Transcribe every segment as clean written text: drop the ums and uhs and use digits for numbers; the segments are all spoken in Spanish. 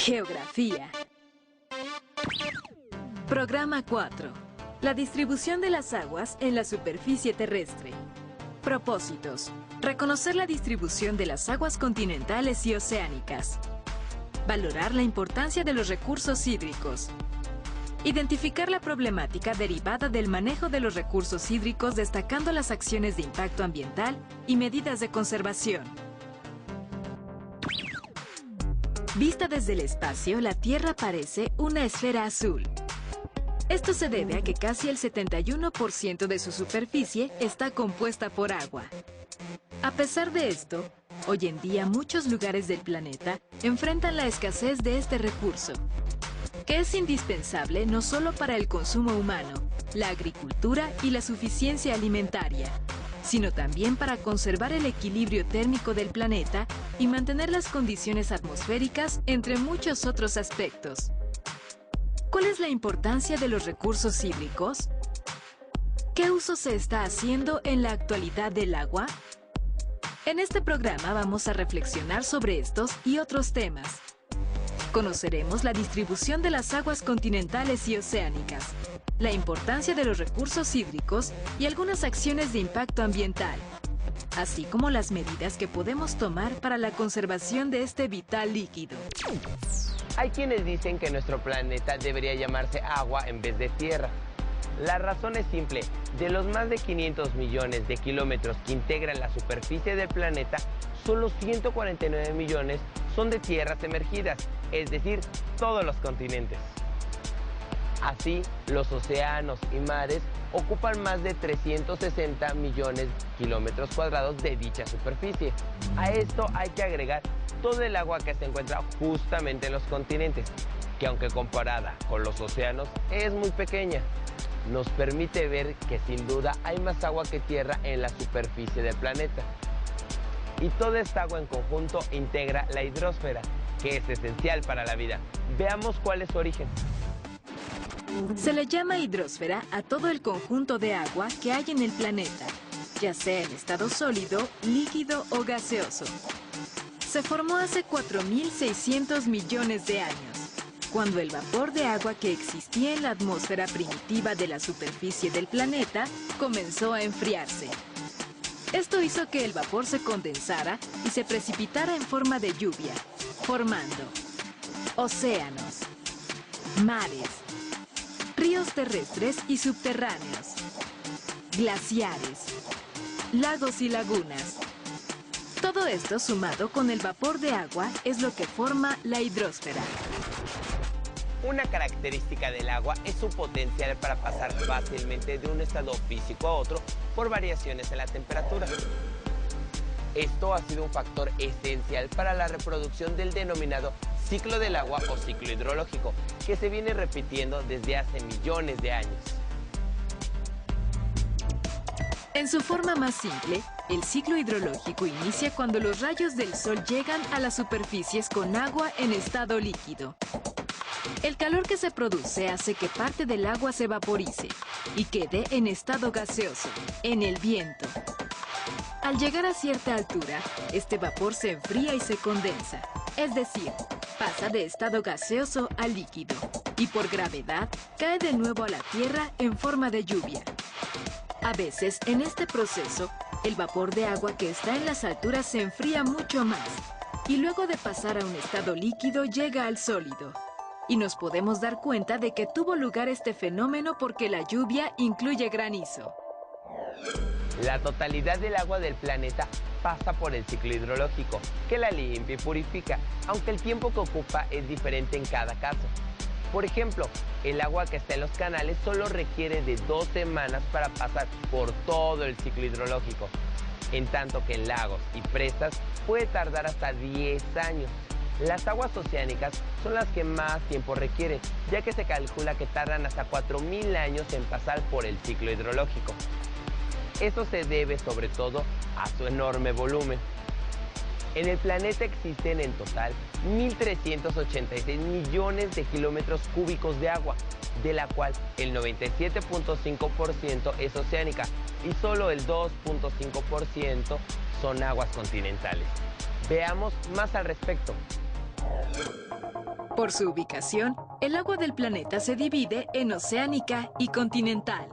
Geografía. Programa 4. La distribución de las aguas en la superficie terrestre. Propósitos. Reconocer la distribución de las aguas continentales y oceánicas. Valorar la importancia de los recursos hídricos. Identificar la problemática derivada del manejo de los recursos hídricos, destacando las acciones de impacto ambiental y medidas de conservación. Vista desde el espacio, la Tierra parece una esfera azul. Esto se debe a que casi el 71% de su superficie está compuesta por agua. A pesar de esto, hoy en día muchos lugares del planeta enfrentan la escasez de este recurso, que es indispensable no solo para el consumo humano, la agricultura y la suficiencia alimentaria, sino también para conservar el equilibrio térmico del planeta y mantener las condiciones atmosféricas, entre muchos otros aspectos. ¿Cuál es la importancia de los recursos hídricos? ¿Qué uso se está haciendo en la actualidad del agua? En este programa vamos a reflexionar sobre estos y otros temas. Conoceremos la distribución de las aguas continentales y oceánicas, la importancia de los recursos hídricos y algunas acciones de impacto ambiental, así como las medidas que podemos tomar para la conservación de este vital líquido. Hay quienes dicen que nuestro planeta debería llamarse agua en vez de tierra. La razón es simple: de los más de 500 millones de kilómetros que integran la superficie del planeta, solo 149 millones son de tierras emergidas, es decir, todos los continentes. Así, los océanos y mares ocupan más de 360 millones de kilómetros cuadrados de dicha superficie. A esto hay que agregar todo el agua que se encuentra justamente en los continentes, que aunque comparada con los océanos es muy pequeña. Nos permite ver que sin duda hay más agua que tierra en la superficie del planeta. Y toda esta agua en conjunto integra la hidrosfera, que es esencial para la vida. Veamos cuál es su origen. Se le llama hidrosfera a todo el conjunto de agua que hay en el planeta, ya sea en estado sólido, líquido o gaseoso. Se formó hace 4.600 millones de años, cuando el vapor de agua que existía en la atmósfera primitiva de la superficie del planeta comenzó a enfriarse. Esto hizo que el vapor se condensara y se precipitara en forma de lluvia, formando océanos, mares, ríos terrestres y subterráneos, glaciares, lagos y lagunas. Todo esto sumado con el vapor de agua es lo que forma la hidrosfera. Una característica del agua es su potencial para pasar fácilmente de un estado físico a otro por variaciones en la temperatura. Esto ha sido un factor esencial para la reproducción del denominado ciclo del agua o ciclo hidrológico, que se viene repitiendo desde hace millones de años. En su forma más simple, el ciclo hidrológico inicia cuando los rayos del sol llegan a las superficies con agua en estado líquido. El calor que se produce hace que parte del agua se vaporice y quede en estado gaseoso, en el viento. Al llegar a cierta altura, este vapor se enfría y se condensa, es decir, pasa de estado gaseoso a líquido, y por gravedad cae de nuevo a la tierra en forma de lluvia. A veces, en este proceso, el vapor de agua que está en las alturas se enfría mucho más, y luego de pasar a un estado líquido llega al sólido. Y nos podemos dar cuenta de que tuvo lugar este fenómeno porque la lluvia incluye granizo. La totalidad del agua del planeta pasa por el ciclo hidrológico, que la limpia y purifica, aunque el tiempo que ocupa es diferente en cada caso. Por ejemplo, el agua que está en los canales solo requiere de 2 semanas para pasar por todo el ciclo hidrológico, en tanto que en lagos y presas puede tardar hasta 10 años. Las aguas oceánicas son las que más tiempo requieren, ya que se calcula que tardan hasta 4.000 años en pasar por el ciclo hidrológico. Esto se debe sobre todo a su enorme volumen. En el planeta existen en total 1.386 millones de kilómetros cúbicos de agua, de la cual el 97.5% es oceánica y solo el 2.5% son aguas continentales. Veamos más al respecto. Por su ubicación, el agua del planeta se divide en oceánica y continental.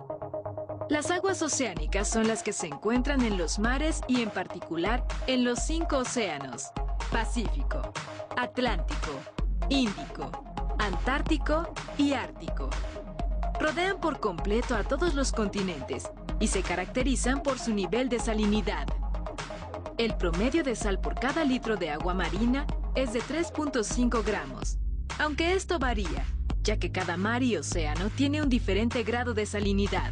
Las aguas oceánicas son las que se encuentran en los mares y en particular en los 5 océanos: Pacífico, Atlántico, Índico, Antártico y Ártico. Rodean por completo a todos los continentes y se caracterizan por su nivel de salinidad. El promedio de sal por cada litro de agua marina es de 3.5 gramos, aunque esto varía, ya que cada mar y océano tiene un diferente grado de salinidad.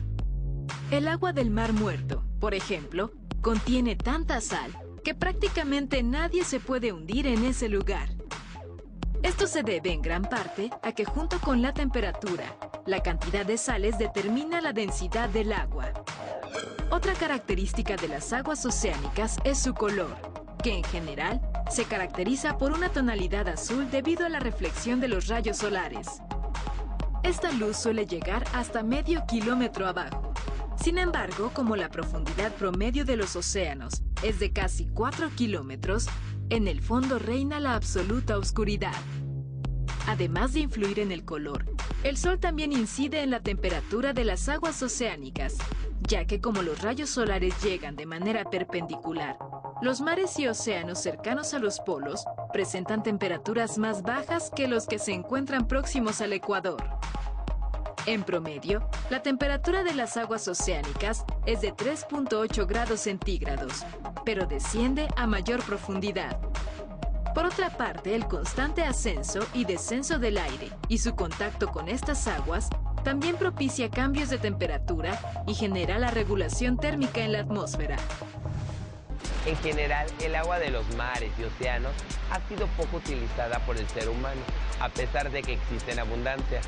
El agua del Mar Muerto, por ejemplo, contiene tanta sal que prácticamente nadie se puede hundir en ese lugar. Esto se debe en gran parte a que junto con la temperatura, la cantidad de sales determina la densidad del agua. Otra característica de las aguas oceánicas es su color, que en general se caracteriza por una tonalidad azul debido a la reflexión de los rayos solares. Esta luz suele llegar hasta medio kilómetro abajo. Sin embargo, como la profundidad promedio de los océanos es de casi 4 kilómetros, en el fondo reina la absoluta oscuridad. Además de influir en el color, el sol también incide en la temperatura de las aguas oceánicas, ya que como los rayos solares llegan de manera perpendicular, los mares y océanos cercanos a los polos presentan temperaturas más bajas que los que se encuentran próximos al ecuador. En promedio, la temperatura de las aguas oceánicas es de 3.8 grados centígrados, pero desciende a mayor profundidad. Por otra parte, el constante ascenso y descenso del aire y su contacto con estas aguas también propicia cambios de temperatura y genera la regulación térmica en la atmósfera. En general, el agua de los mares y océanos ha sido poco utilizada por el ser humano, a pesar de que existe en abundancia.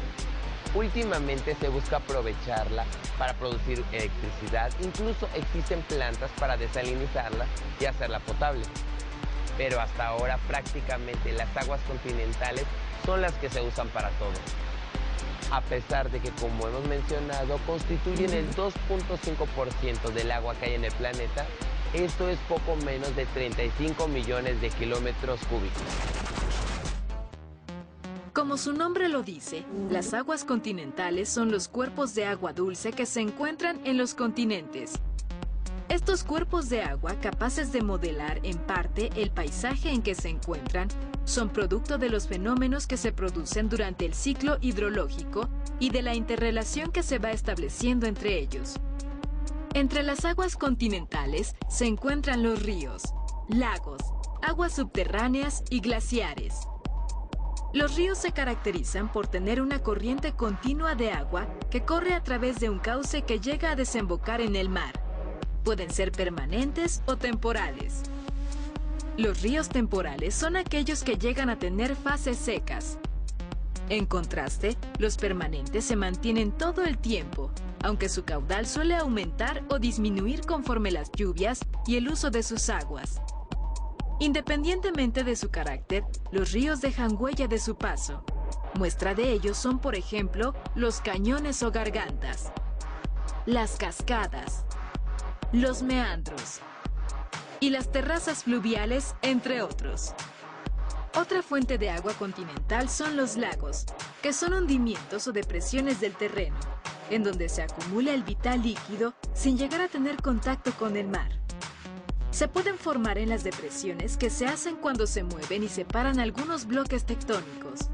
Últimamente se busca aprovecharla para producir electricidad, incluso existen plantas para desalinizarla y hacerla potable. Pero hasta ahora prácticamente las aguas continentales son las que se usan para todo. A pesar de que, como hemos mencionado, constituyen el 2.5% del agua que hay en el planeta, esto es poco menos de 35 millones de kilómetros cúbicos. Como su nombre lo dice, las aguas continentales son los cuerpos de agua dulce que se encuentran en los continentes. Estos cuerpos de agua, capaces de modelar en parte el paisaje en que se encuentran, son producto de los fenómenos que se producen durante el ciclo hidrológico y de la interrelación que se va estableciendo entre ellos. Entre las aguas continentales se encuentran los ríos, lagos, aguas subterráneas y glaciares. Los ríos se caracterizan por tener una corriente continua de agua que corre a través de un cauce que llega a desembocar en el mar. Pueden ser permanentes o temporales. Los ríos temporales son aquellos que llegan a tener fases secas. En contraste, los permanentes se mantienen todo el tiempo, aunque su caudal suele aumentar o disminuir conforme las lluvias y el uso de sus aguas. Independientemente de su carácter, los ríos dejan huella de su paso. Muestra de ello son, por ejemplo, los cañones o gargantas, las cascadas, los meandros y las terrazas fluviales, entre otros. Otra fuente de agua continental son los lagos, que son hundimientos o depresiones del terreno, en donde se acumula el vital líquido sin llegar a tener contacto con el mar. Se pueden formar en las depresiones que se hacen cuando se mueven y separan algunos bloques tectónicos.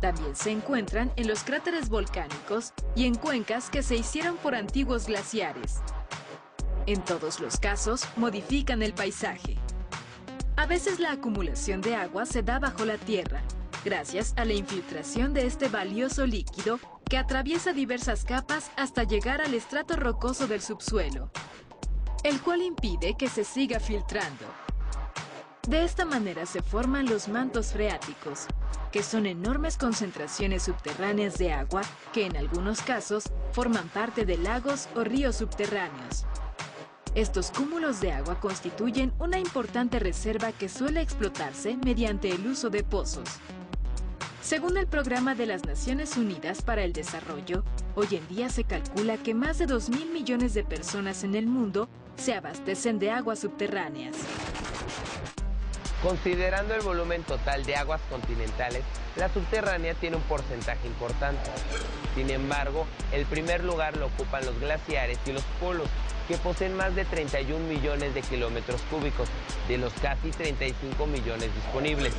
También se encuentran en los cráteres volcánicos y en cuencas que se hicieron por antiguos glaciares. En todos los casos, modifican el paisaje. A veces la acumulación de agua se da bajo la tierra, gracias a la infiltración de este valioso líquido que atraviesa diversas capas hasta llegar al estrato rocoso del subsuelo, el cual impide que se siga filtrando. De esta manera se forman los mantos freáticos, que son enormes concentraciones subterráneas de agua que en algunos casos forman parte de lagos o ríos subterráneos. Estos cúmulos de agua constituyen una importante reserva que suele explotarse mediante el uso de pozos. Según el Programa de las Naciones Unidas para el Desarrollo, hoy en día se calcula que más de 2.000 millones de personas en el mundo se abastecen de aguas subterráneas. Considerando el volumen total de aguas continentales, la subterránea tiene un porcentaje importante. Sin embargo, el primer lugar lo ocupan los glaciares y los polos, que poseen más de 31 millones de kilómetros cúbicos, de los casi 35 millones disponibles.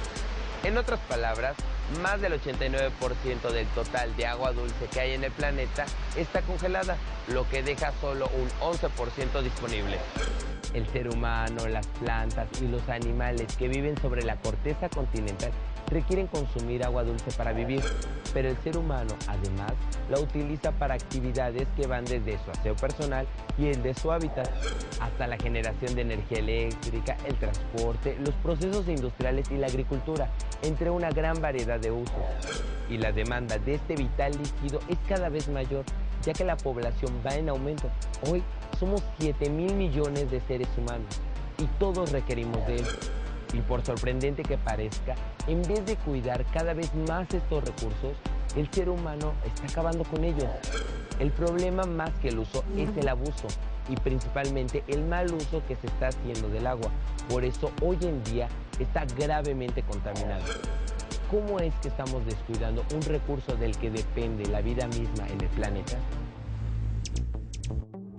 En otras palabras, más del 89% del total de agua dulce que hay en el planeta está congelada, lo que deja solo un 11% disponible. El ser humano, las plantas y los animales que viven sobre la corteza continental requieren consumir agua dulce para vivir, pero el ser humano, además, la utiliza para actividades que van desde su aseo personal y el de su hábitat, hasta la generación de energía eléctrica, el transporte, los procesos industriales y la agricultura, entre una gran variedad de usos. Y la demanda de este vital líquido es cada vez mayor, ya que la población va en aumento. Hoy somos 7.000 millones de seres humanos y todos requerimos de él. Y por sorprendente que parezca, en vez de cuidar cada vez más estos recursos, el ser humano está acabando con ellos. El problema más que el uso es el abuso y principalmente el mal uso que se está haciendo del agua. Por eso hoy en día está gravemente contaminado. ¿Cómo es que estamos descuidando un recurso del que depende la vida misma en el planeta?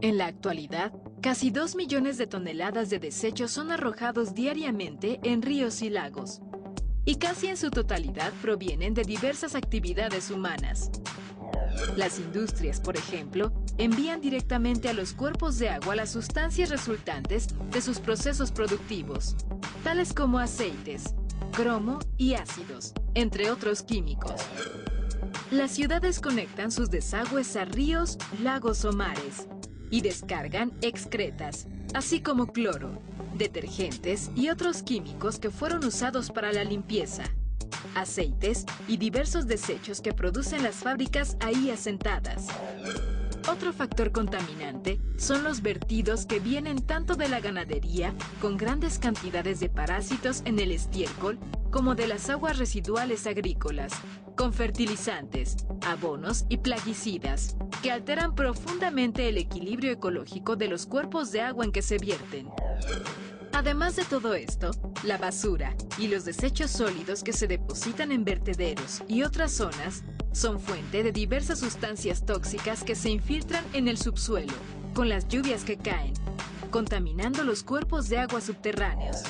En la actualidad, casi 2 millones de toneladas de desechos son arrojados diariamente en ríos y lagos, y casi en su totalidad provienen de diversas actividades humanas. Las industrias, por ejemplo, envían directamente a los cuerpos de agua las sustancias resultantes de sus procesos productivos, tales como aceites, cromo y ácidos, entre otros químicos. Las ciudades conectan sus desagües a ríos, lagos o mares, y descargan excretas, así como cloro, detergentes y otros químicos que fueron usados para la limpieza, aceites y diversos desechos que producen las fábricas ahí asentadas. Otro factor contaminante son los vertidos que vienen tanto de la ganadería, con grandes cantidades de parásitos en el estiércol, como de las aguas residuales agrícolas, con fertilizantes, abonos y plaguicidas, que alteran profundamente el equilibrio ecológico de los cuerpos de agua en que se vierten. Además de todo esto, la basura y los desechos sólidos que se depositan en vertederos y otras zonas son fuente de diversas sustancias tóxicas que se infiltran en el subsuelo con las lluvias que caen, contaminando los cuerpos de agua subterráneos.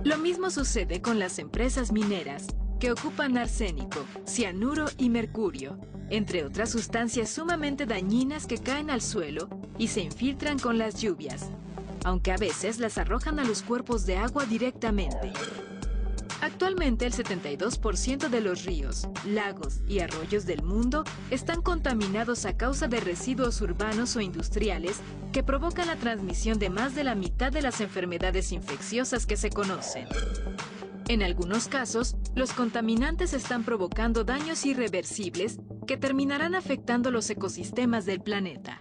Lo mismo sucede con las empresas mineras, que ocupan arsénico, cianuro y mercurio, entre otras sustancias sumamente dañinas que caen al suelo y se infiltran con las lluvias, aunque a veces las arrojan a los cuerpos de agua directamente. Actualmente el 72% de los ríos, lagos y arroyos del mundo están contaminados a causa de residuos urbanos o industriales que provocan la transmisión de más de la mitad de las enfermedades infecciosas que se conocen. En algunos casos, los contaminantes están provocando daños irreversibles que terminarán afectando los ecosistemas del planeta.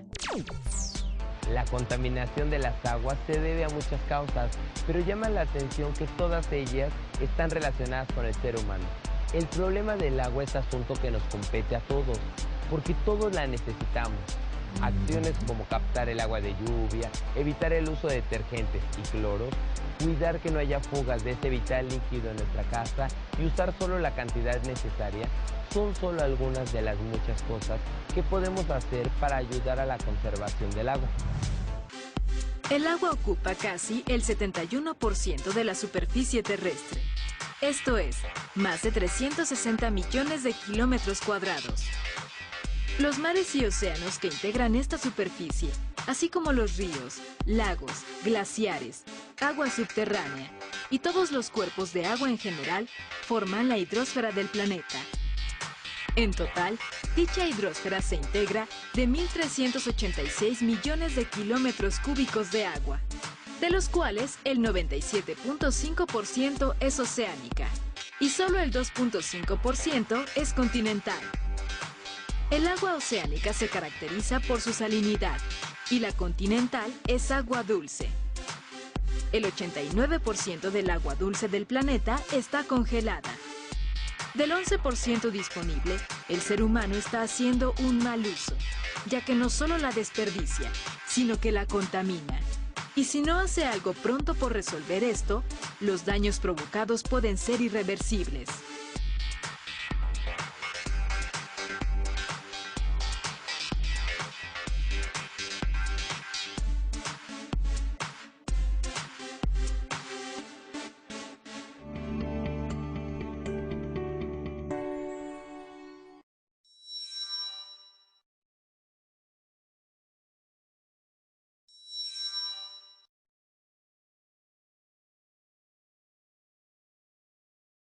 La contaminación de las aguas se debe a muchas causas, pero llama la atención que todas ellas están relacionadas con el ser humano. El problema del agua es asunto que nos compete a todos, porque todos la necesitamos. Acciones como captar el agua de lluvia, evitar el uso de detergentes y cloros, cuidar que no haya fugas de este vital líquido en nuestra casa y usar solo la cantidad necesaria son solo algunas de las muchas cosas que podemos hacer para ayudar a la conservación del agua. El agua ocupa casi el 71% de la superficie terrestre. Esto es, más de 360 millones de kilómetros cuadrados. Los mares y océanos que integran esta superficie, así como los ríos, lagos, glaciares, agua subterránea y todos los cuerpos de agua en general, forman la hidrosfera del planeta. En total, dicha hidrosfera se integra de 1.386 millones de kilómetros cúbicos de agua, de los cuales el 97.5% es oceánica y solo el 2.5% es continental. El agua oceánica se caracteriza por su salinidad y la continental es agua dulce. El 89% del agua dulce del planeta está congelada. Del 11% disponible, el ser humano está haciendo un mal uso, ya que no solo la desperdicia, sino que la contamina. Y si no hace algo pronto por resolver esto, los daños provocados pueden ser irreversibles.